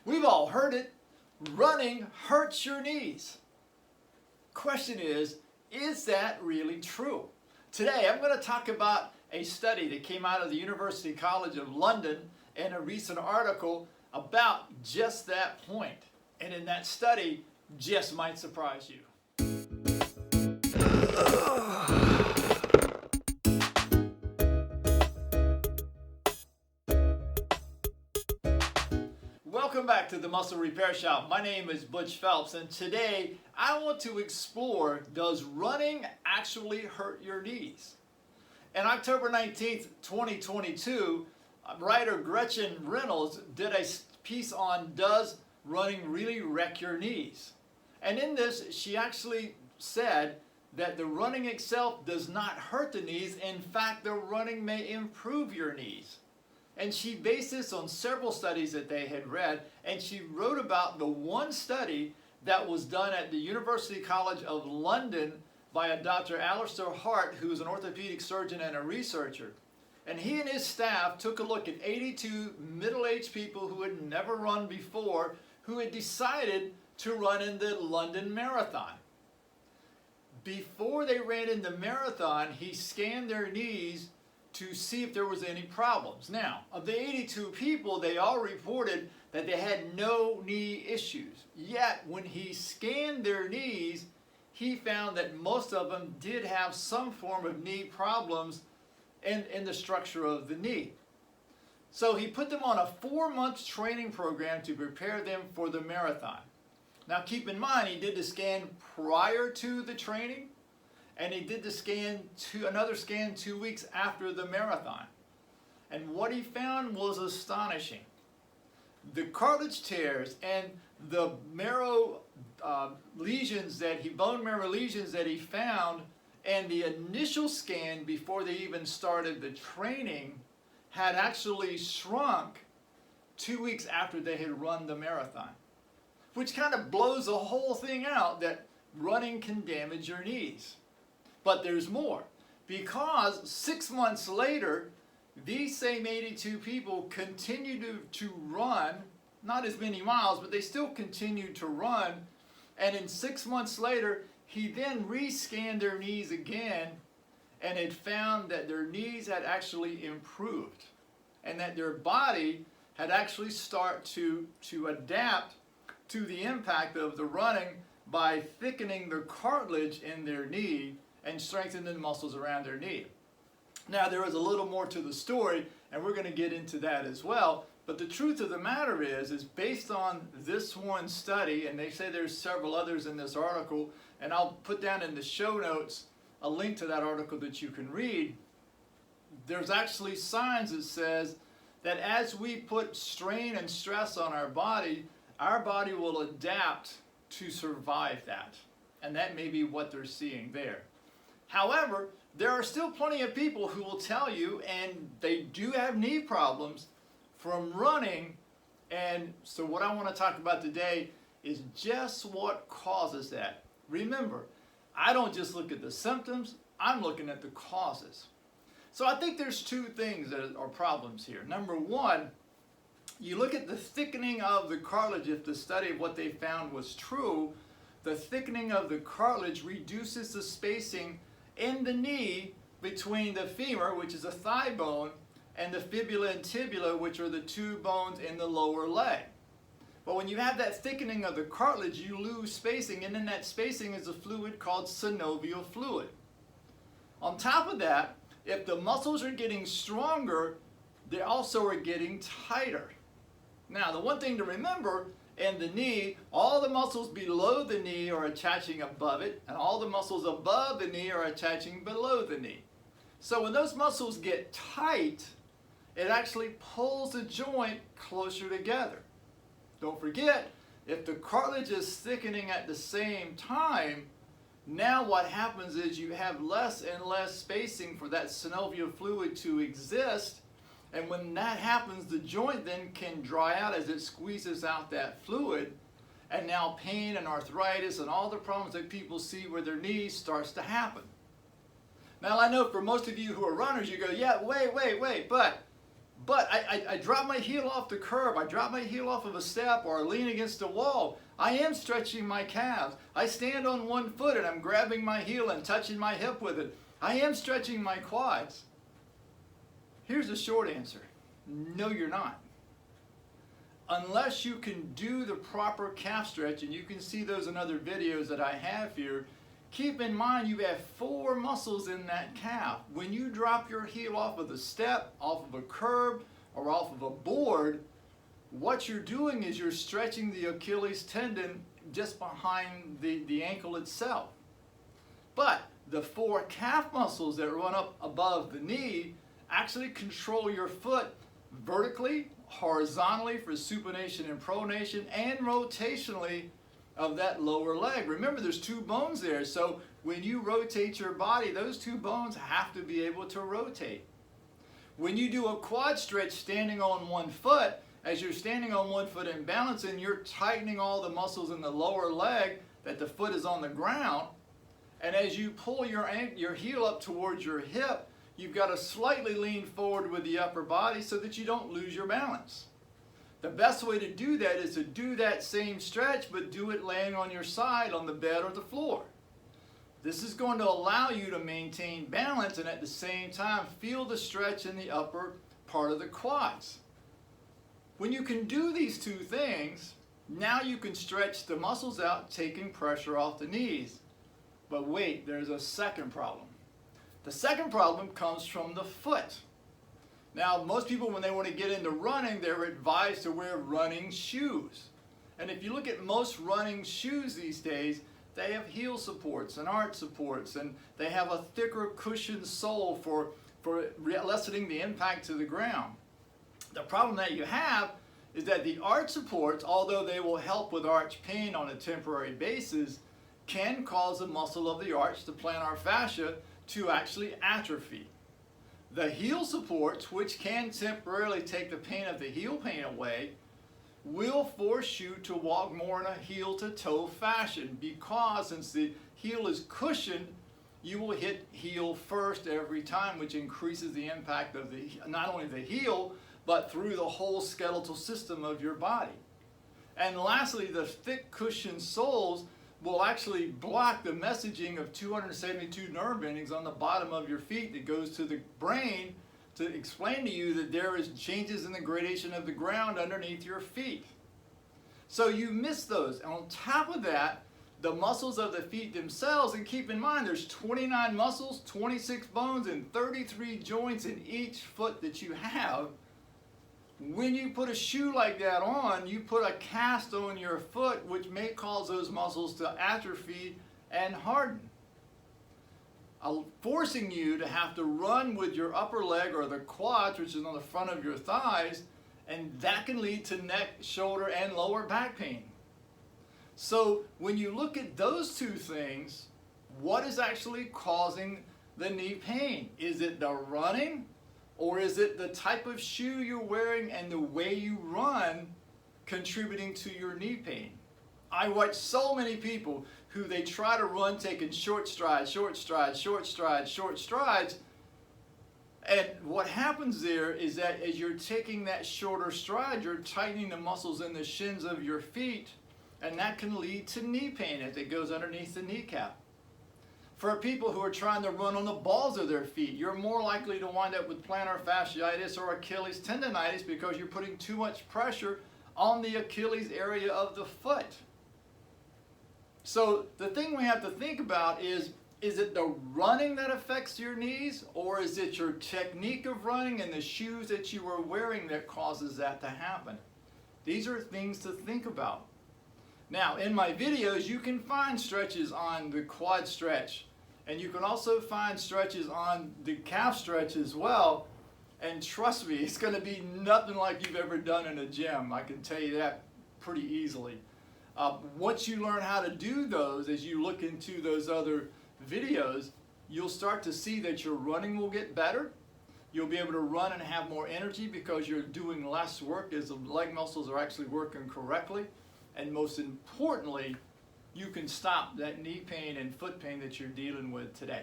We've all heard it. Running hurts your knees. Question is that really true? Today I'm going to talk about a study that came out of the University College of London and a recent article about just that point. And in that study, just might surprise you. Welcome back to the Muscle Repair Shop. My name is Butch Phelps, and today I want to explore, does running actually hurt your knees? On October 19th, 2022, writer Gretchen Reynolds did a piece on does running really wreck your knees? And in this, she actually said that the running itself does not hurt the knees. In fact, the running may improve your knees. And she based this on several studies that they had read, and she wrote about the one study that was done at the University College of London by a Dr. Alistair Hart, who is an orthopedic surgeon and a researcher. And he and his staff took a look at 82 middle-aged people who had never run before, who had decided to run in the London Marathon. Before they ran in the marathon, he scanned their knees to see if there was any problems. Now, of the 82 people, they all reported that they had no knee issues. Yet, when he scanned their knees, he found that most of them did have some form of knee problems in the structure of the knee. So he put them on a 4-month training program to prepare them for the marathon. Now keep in mind, he did the scan prior to the training, and he did another scan 2 weeks after the marathon. And what he found was astonishing. The cartilage tears and the marrow lesions bone marrow lesions that he found, and the initial scan before they even started the training had actually shrunk 2 weeks after they had run the marathon. Which kind of blows the whole thing out, that running can damage your knees. But there's more, because 6 months later, these same 82 people continued to run, not as many miles, but they still continued to run. And in 6 months later, he then re-scanned their knees again and had found that their knees had actually improved and that their body had actually started to adapt to the impact of the running by thickening the cartilage in their knee and strengthening the muscles around their knee. Now, there is a little more to the story, and we're going to get into that as well. But the truth of the matter is based on this one study, and they say there's several others in this article, and I'll put down in the show notes a link to that article that you can read. There's actually signs that says that as we put strain and stress on our body will adapt to survive that. And that may be what they're seeing there. However, there are still plenty of people who will tell you, and they do have knee problems from running. And so what I want to talk about today is just what causes that. Remember, I don't just look at the symptoms, I'm looking at the causes. So I think there's two things that are problems here. Number one, you look at the thickening of the cartilage. If the study of what they found was true, the thickening of the cartilage reduces the spacing in the knee between the femur, which is a thigh bone, and the fibula and tibula, which are the two bones in the lower leg. But when you have that thickening of the cartilage, you lose spacing, and in that spacing is a fluid called synovial fluid. On top of that, if the muscles are getting stronger, they also are getting tighter. Now, the one thing to remember, in the knee, all the muscles below the knee are attaching above it, and all the muscles above the knee are attaching below the knee. So when those muscles get tight, it actually pulls the joint closer together. Don't forget, if the cartilage is thickening at the same time, now what happens is you have less and less spacing for that synovial fluid to exist. And when that happens, the joint then can dry out as it squeezes out that fluid. And now pain and arthritis and all the problems that people see with their knees starts to happen. Now I know for most of you who are runners, you go, yeah, wait, but I drop my heel off the curb, I drop my heel off of a step, or I lean against a wall, I am stretching my calves. I stand on one foot and I'm grabbing my heel and touching my hip with it. I am stretching my quads. Here's the short answer. No, you're not. Unless you can do the proper calf stretch, and you can see those in other videos that I have here, keep in mind you have 4 muscles in that calf. When you drop your heel off of the step, off of a curb, or off of a board, what you're doing is you're stretching the Achilles tendon just behind the ankle itself. But the 4 calf muscles that run up above the knee actually control your foot vertically, horizontally for supination and pronation, and rotationally of that lower leg. Remember, there's 2 bones there, so when you rotate your body, those 2 bones have to be able to rotate. When you do a quad stretch standing on one foot, as you're standing on one foot and balancing, you're tightening all the muscles in the lower leg that the foot is on the ground, and as you pull your heel up towards your hip, you've got to slightly lean forward with the upper body so that you don't lose your balance. The best way to do that is to do that same stretch, but do it laying on your side on the bed or the floor. This is going to allow you to maintain balance and at the same time feel the stretch in the upper part of the quads. When you can do these 2 things, now you can stretch the muscles out, taking pressure off the knees. But wait, there's a second problem. The second problem comes from the foot. Now, most people, when they want to get into running, they're advised to wear running shoes. And if you look at most running shoes these days, they have heel supports and arch supports, and they have a thicker cushioned sole for lessening the impact to the ground. The problem that you have is that the arch supports, although they will help with arch pain on a temporary basis, can cause the muscle of the arch, the plantar fascia, to actually atrophy. The heel supports, which can temporarily take the pain of the heel pain away, will force you to walk more in a heel to toe fashion, because since the heel is cushioned, you will hit heel first every time, which increases the impact of not only the heel, but through the whole skeletal system of your body. And lastly, the thick cushioned soles will actually block the messaging of 272 nerve endings on the bottom of your feet that goes to the brain to explain to you that there is changes in the gradation of the ground underneath your feet. So you miss those. And on top of that, the muscles of the feet themselves, and keep in mind there's 29 muscles, 26 bones, and 33 joints in each foot that you have. When you put a shoe like that on, you put a cast on your foot, which may cause those muscles to atrophy and harden, forcing you to have to run with your upper leg or the quads, which is on the front of your thighs, and that can lead to neck, shoulder, and lower back pain. So when you look at those 2 things, what is actually causing the knee pain? Is it the running? Or is it the type of shoe you're wearing and the way you run contributing to your knee pain? I watch so many people who they try to run taking short strides, short strides, short strides, short strides. And what happens there is that as you're taking that shorter stride, you're tightening the muscles in the shins of your feet, and that can lead to knee pain as it goes underneath the kneecap. For people who are trying to run on the balls of their feet, you're more likely to wind up with plantar fasciitis or Achilles tendonitis because you're putting too much pressure on the Achilles area of the foot. So the thing we have to think about is it the running that affects your knees, or is it your technique of running and the shoes that you are wearing that causes that to happen? These are things to think about. Now, in my videos, you can find stretches on the quad stretch, and you can also find stretches on the calf stretch as well. And trust me, it's going to be nothing like you've ever done in a gym. I can tell you that pretty easily. Once you learn how to do those, as you look into those other videos, you'll start to see that your running will get better. You'll be able to run and have more energy because you're doing less work as the leg muscles are actually working correctly. And most importantly, you can stop that knee pain and foot pain that you're dealing with today.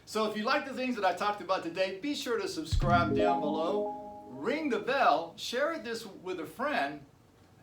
So if you like the things that I talked about today, be sure to subscribe down below, ring the bell, share this with a friend,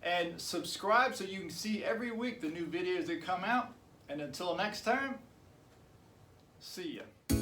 and subscribe so you can see every week the new videos that come out. And until next time, see ya.